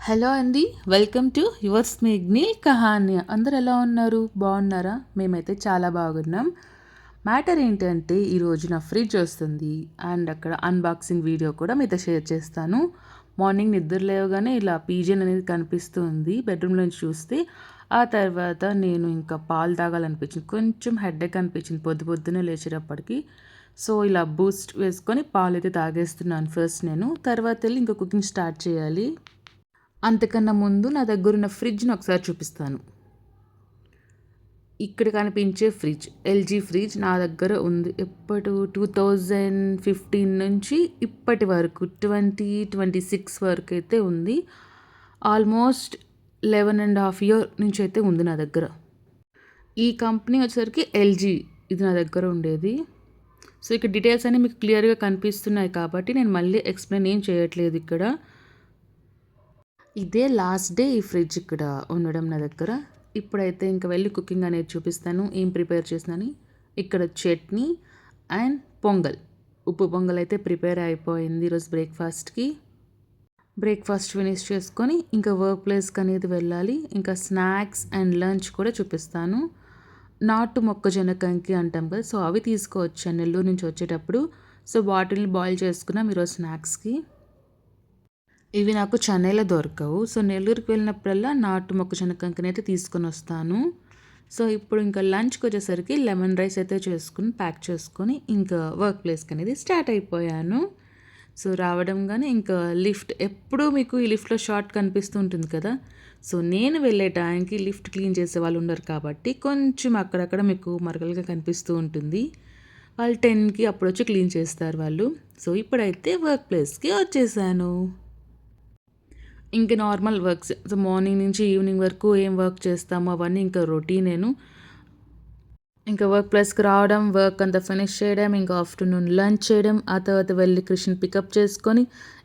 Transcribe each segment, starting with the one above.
Hello అండి. Welcome to yours మేఘ్ని కహాని. అందరు ఎలా ఉన్నారు? బాగున్నారా? మేమైతే చాలా బాగున్నాం. మ్యాటర్ ఏంటంటే ఈరోజు నా ఫ్రిడ్జ్ వస్తుంది అండ్ అక్కడ అన్బాక్సింగ్ వీడియో కూడా మీతో షేర్ చేస్తాను. మార్నింగ్ నిద్ర లేవగానే ఇలా పీజన్ అనేది కనిపిస్తుంది బెడ్రూమ్లోంచి చూస్తే. ఆ తర్వాత నేను ఇంకా పాలు తాగాలనిపించింది, కొంచెం హెడ్ఏక్ అనిపించింది పొద్దున్నే లేచేటప్పటికి. సో ఇలా బూస్ట్ వేసుకొని పాలు అయితే తాగేస్తున్నాను ఫస్ట్ నేను. తర్వాత వెళ్ళి ఇంకా కుకింగ్ స్టార్ట్ చేయాలి. అంతకన్నా ముందు నా దగ్గరున్న ఫ్రిడ్జ్‌ని ఒకసారి చూపిస్తాను. ఇక్కడ కనిపించే ఫ్రిడ్జ్ ఎల్‌జీ ఫ్రిడ్జ్ నా దగ్గర ఉంది. ఎప్పుడు 2015 నుంచి ఇప్పటి వరకు 2026 వరకైతే ఉంది. ఆల్మోస్ట్ 11½ ఇయర్ నుంచి అయితే ఉంది నా దగ్గర. ఈ కంపెనీ వచ్చేసరికి ఎల్‌జీ ఇది నా దగ్గర ఉండేది. సో ఇక్కడ డీటెయిల్స్ అన్నీ మీకు క్లియర్‌గా కనిపిస్తున్నాయి కాబట్టి నేను మళ్ళీ ఎక్స్‌ప్లెయిన్ ఏం చేయట్లేదు ఇక్కడ. ఇదే లాస్ట్ డే ఈ ఫ్రిడ్జ్ ఇక్కడ ఉండడం నా దగ్గర. ఇప్పుడైతే ఇంకా వెళ్ళి కుకింగ్ అనేది చూపిస్తాను, ఏం ప్రిపేర్ చేసినని. ఇక్కడ చట్నీ అండ్ పొంగల్, ఉప్పు పొంగల్ అయితే ప్రిపేర్ అయిపోయింది ఈరోజు బ్రేక్ఫాస్ట్కి. బ్రేక్ఫాస్ట్ ఫినిష్ చేసుకొని ఇంకా వర్క్ ప్లేస్కి అనేది వెళ్ళాలి. ఇంకా స్నాక్స్ అండ్ లంచ్ కూడా చూపిస్తాను. నాటు మొక్కజొన్న కంకి అంటాం కదా, సో అవి తీసుకువచ్చాను నెల్లూరు నుంచి వచ్చేటప్పుడు. సో బాటిల్ని బాయిల్ చేసుకున్నాం ఈరోజు స్నాక్స్కి. ఇవి నాకు చెన్నైలో దొరకవు. సో నెల్లూరుకి వెళ్ళినప్పుడల్లా నాటు మొక్కజొన్న కంకిని అయితే తీసుకొని వస్తాను. సో ఇప్పుడు ఇంకా లంచ్కి వచ్చేసరికి లెమన్ రైస్ అయితే చేసుకుని ప్యాక్ చేసుకొని ఇంకా వర్క్ ప్లేస్కి అనేది స్టార్ట్ అయిపోయాను. సో రావడంగానే ఇంకా లిఫ్ట్, ఎప్పుడూ మీకు ఈ లిఫ్ట్లో షార్ట్ కనిపిస్తూ ఉంటుంది కదా. సో నేను వెళ్ళే టైంకి లిఫ్ట్ క్లీన్ చేసే వాళ్ళు ఉండరు కాబట్టి కొంచెం అక్కడక్కడ మీకు మరకలుగా కనిపిస్తూ ఉంటుంది. వాళ్ళు 10కి అప్పుడు వచ్చి క్లీన్ చేస్తారు వాళ్ళు. సో ఇప్పుడైతే వర్క్ ప్లేస్కి వచ్చేసాను. ఇంక నార్మల్ వర్క్స్, సో మార్నింగ్ నుంచి ఈవినింగ్ వరకు ఏం వర్క్ చేస్తామో అవన్నీ ఇంకా రొటీనేను. ఇంకా వర్క్ ప్లేస్కి రావడం, వర్క్ అంతా ఫినిష్ చేయడం, ఇంకా ఆఫ్టర్నూన్ లంచ్ చేయడం, ఆ తర్వాత వెళ్ళి కృష్ణని పికప్ చేసుకొని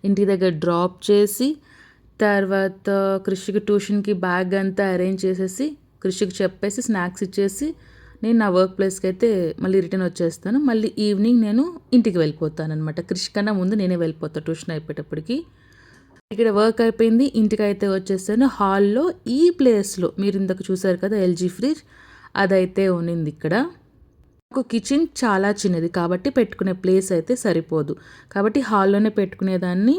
ఇంటి దగ్గర డ్రాప్ చేసి, తర్వాత కృషికి ట్యూషన్కి బ్యాగ్ అంతా అరేంజ్ చేసేసి కృషికి చెప్పేసి స్నాక్స్ ఇచ్చేసి నేను నా వర్క్ ప్లేస్కి అయితే మళ్ళీ రిటర్న్ వచ్చేస్తాను. మళ్ళీ ఈవినింగ్ నేను ఇంటికి వెళ్ళిపోతాను అనమాట. కృషి కన్నా ముందు నేనే వెళ్ళిపోతాను ట్యూషన్ అయిపోయేటప్పటికి. ఇక్కడ వర్క్ అయిపోయింది, ఇంటికి అయితే వచ్చేసాను. హాల్లో ఈ ప్లేస్లో మీరు ఇందాక చూసారు కదా ఎల్జీ ఫ్రిడ్జ్, అదైతే ఉన్నింది ఇక్కడ. నాకు కిచెన్ చాలా చిన్నది కాబట్టి పెట్టుకునే ప్లేస్ అయితే సరిపోదు, కాబట్టి హాల్లోనే పెట్టుకునేదాన్ని.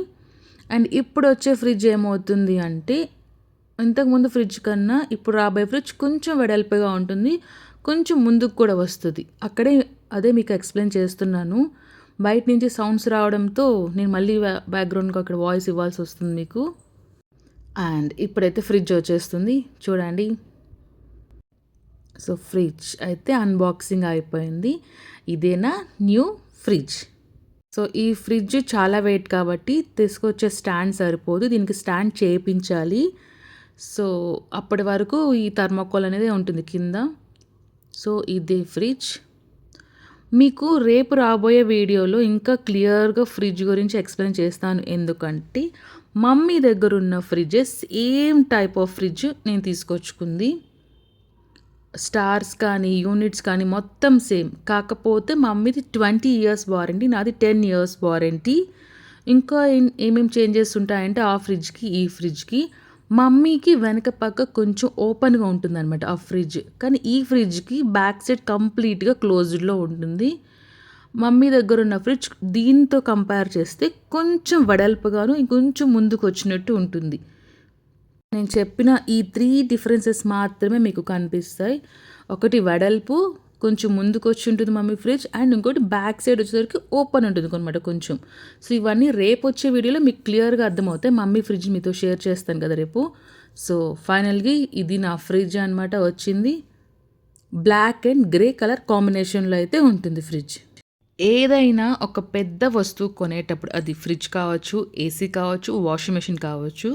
అండ్ ఇప్పుడు వచ్చే ఫ్రిడ్జ్ ఏమవుతుంది అంటే, ఇంతకుముందు ఫ్రిడ్జ్ కన్నా ఇప్పుడు రాబోయే ఫ్రిడ్జ్ కొంచెం వెడల్పుగా ఉంటుంది, కొంచెం ముందుకు కూడా వస్తుంది. అదే మీకు ఎక్స్ప్లెయిన్ చేస్తున్నాను. బయట నుంచి సౌండ్స్ రావడంతో నేను మళ్ళీ బ్యాక్గ్రౌండ్కి అక్కడ వాయిస్ ఇవ్వాల్సి వస్తుంది మీకు. అండ్ ఇప్పుడైతే ఫ్రిడ్జ్ వచ్చేస్తుంది చూడండి. సో ఫ్రిడ్జ్ అయితే అన్బాక్సింగ్ అయిపోయింది. ఇదేనా న్యూ ఫ్రిడ్జ్. సో ఈ ఫ్రిడ్జ్ చాలా వెయిట్ కాబట్టి తీసుకొచ్చే స్టాండ్ సరిపోదు, దీనికి స్టాండ్ చేయించాలి. సో అప్పటి వరకు ఈ థర్మాకోల్ అనేది ఉంటుంది కింద. సో ఇదే ఫ్రిడ్జ్. మీకు రేపు రాబోయే వీడియోలో ఇంకా క్లియర్గా ఫ్రిడ్జ్ గురించి ఎక్స్ప్లెయిన్ చేస్తాను. ఎందుకంటే మమ్మీ దగ్గర ఉన్న fridges same type of fridge నేను తీసుకొచ్చుకుంది. స్టార్స్ కానీ యూనిట్స్ కానీ మొత్తం సేమ్, కాకపోతే మమ్మీది 20 ఇయర్స్ వారంటీ, నాది 10 ఇయర్స్ వారంటీ. ఇంకా ఏమేమి చేంజెస్ ఉంటాయంటే ఆ ఫ్రిడ్జ్కి ఈ ఫ్రిడ్జ్కి, మమ్మీకి వెనక పక్క కొంచెం ఓపెన్గా ఉంటుందన్నమాట ఆ ఫ్రిడ్జ్, కానీ ఈ ఫ్రిడ్జ్కి బ్యాక్ సైడ్ కంప్లీట్గా క్లోజ్డ్లో ఉంటుంది. మమ్మీ దగ్గర ఉన్న ఫ్రిడ్జ్ దీంతో కంపేర్ చేస్తే కొంచెం వెడల్పుగాను ఇంకొంచెం ముందుకు వచ్చినట్టు ఉంటుంది. నేను చెప్పిన ఈ 3 డిఫరెన్సెస్ మాత్రమే మీకు కనిపిస్తాయి. ఒకటి వెడల్పు, కొంచెం ముందుకు వచ్చి ఉంటుంది మమ్మీ ఫ్రిడ్జ్, అండ్ ఇంకోటి బ్యాక్ సైడ్ వచ్చేసరికి ఓపెన్ ఉంటుంది అనమాట కొంచెం. సో ఇవన్నీ రేపు వచ్చే వీడియోలో మీకు క్లియర్గా అర్థమవుతాయి. మమ్మీ ఫ్రిడ్జ్ మీతో షేర్ చేస్తాను కదా రేపు. సో ఫైనల్గా ఇది నా ఫ్రిడ్జ్ అనమాట వచ్చింది. బ్లాక్ అండ్ గ్రే కలర్ కాంబినేషన్లో అయితే ఉంటుంది ఫ్రిడ్జ్. ఏదైనా ఒక పెద్ద వస్తువు కొనేటప్పుడు, అది ఫ్రిడ్జ్ కావచ్చు, ఏసీ కావచ్చు, వాషింగ్ మెషిన్ కావచ్చు,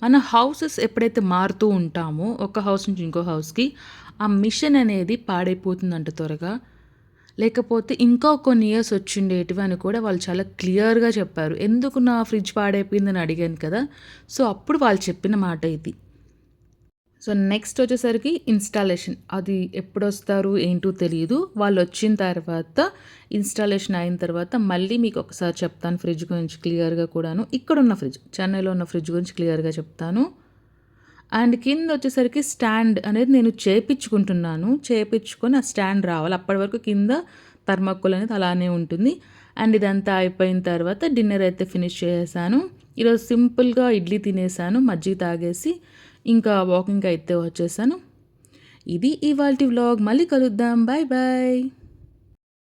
మన హౌసెస్ ఎప్పుడైతే మారుతూ ఉంటామో ఒక హౌస్ నుంచి ఇంకో హౌస్కి, ఆ మిషన్ అనేది పాడైపోతుందంట త్వరగా, లేకపోతే ఇంకా కొన్ని ఇయర్స్ వచ్చిండేటివి అని కూడా వాళ్ళు చాలా క్లియర్గా చెప్పారు. ఎందుకు నా ఫ్రిడ్జ్ పాడైపోయిందని అడిగాను కదా, సో అప్పుడు వాళ్ళు చెప్పిన మాట ఇది. సో నెక్స్ట్ వచ్చేసరికి ఇన్స్టాలేషన్. అది ఎప్పుడొస్తారు ఏంటో తెలీదు. వాళ్ళొచ్చిన తర్వాత ఇన్స్టాలేషన్ అయిన తర్వాత మళ్ళీ మీకు ఒకసారి చెప్తాను ఫ్రిడ్జ్ గురించి క్లియర్‌గా కూడాను. ఇక్కడున్న ఫ్రిడ్జ్, చెన్నైలో ఉన్న ఫ్రిడ్జ్ గురించి క్లియర్‌గా చెప్తాను. అండ్ కిందొచ్చేసరికి స్టాండ్ అనేది నేను చేపిచ్చుకుంటున్నాను. చేపిచ్చుకొని ఆ స్టాండ్ రావాలి. అప్పటి వరకు కింద థర్మాకోల్ అనేది అలానే ఉంటుంది. అండ్ ఇదంతా అయిపోయిన తర్వాత డిన్నర్ అయితే ఫినిష్ చేసేసాను. ఈరోజు సింపుల్‌గా ఇడ్లీ తినేసాను. మజ్జిగ తాగేసి ఇంకా వాకింగ్‌కి అయితే వచ్చేసాను. ఇది ఇవాల్టి వ్లాగ్. మళ్ళీ కలుద్దాం. Bye bye.